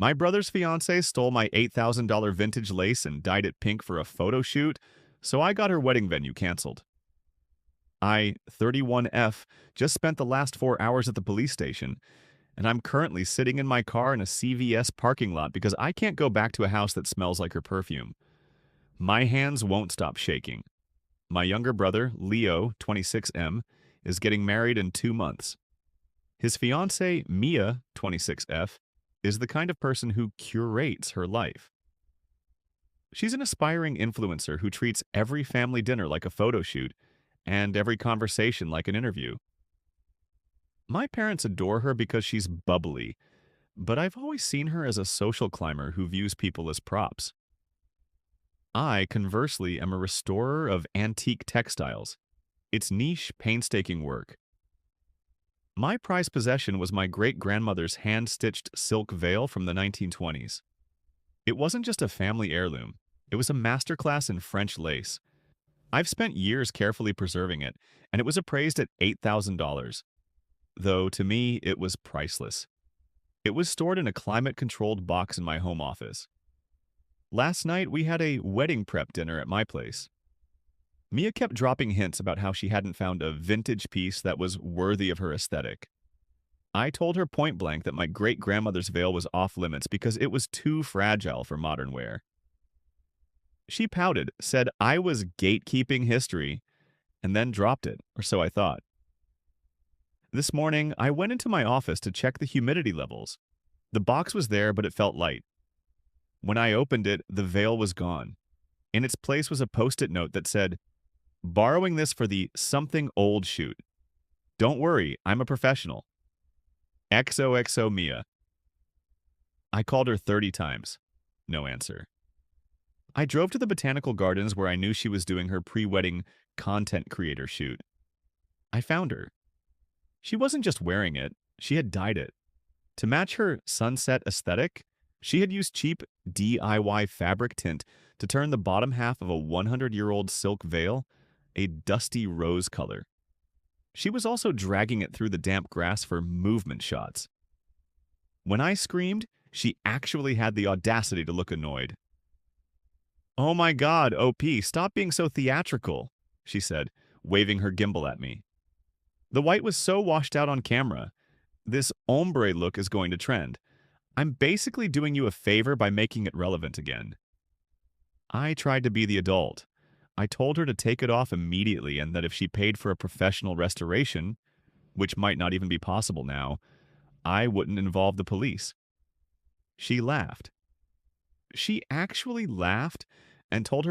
My brother's fiancée stole my $8,000 vintage lace and dyed it pink for a photo shoot, so I got her wedding venue canceled. I, 31F, just spent the last 4 hours at the police station, and I'm currently sitting in my car in a CVS parking lot because I can't go back to a house that smells like her perfume. My hands won't stop shaking. My younger brother, Leo, 26M, is getting married in 2 months. His fiancée, Mia, 26F, is the kind of person who curates her life. She's an aspiring influencer who treats every family dinner like a photo shoot and every conversation like an interview. My parents adore her because she's bubbly, but I've always seen her as a social climber who views people as props. I, conversely, am a restorer of antique textiles. It's niche, painstaking work. My prized possession was my great-grandmother's hand-stitched silk veil from the 1920s. It wasn't just a family heirloom. It was a masterclass in French lace. I've spent years carefully preserving it, and it was appraised at $8,000. Though, to me, it was priceless. It was stored in a climate-controlled box in my home office. Last night, we had a wedding prep dinner at my place. Mia kept dropping hints about how she hadn't found a vintage piece that was worthy of her aesthetic. I told her point blank that my great-grandmother's veil was off limits because it was too fragile for modern wear. She pouted, said I was gatekeeping history, and then dropped it, or so I thought. This morning, I went into my office to check the humidity levels. The box was there, but it felt light. When I opened it, the veil was gone. In its place was a post-it note that said, "Borrowing this for the something old shoot. Don't worry, I'm a professional. XOXO Mia." I called her 30 times. No answer. I drove to the botanical gardens where I knew she was doing her pre-wedding content creator shoot. I found her. She wasn't just wearing it, she had dyed it. To match her sunset aesthetic, she had used cheap DIY fabric tint to turn the bottom half of a 100-year-old silk veil a dusty rose color. She was also dragging it through the damp grass for movement shots. When I screamed, she actually had the audacity to look annoyed. "Oh my God, OP, stop being so theatrical," she said, waving her gimbal at me. "The white was so washed out on camera. This ombre look is going to trend. I'm basically doing you a favor by making it relevant again." I tried to be the adult. I told her to take it off immediately and that if she paid for a professional restoration, which might not even be possible now, I wouldn't involve the police. She laughed. She actually laughed and told her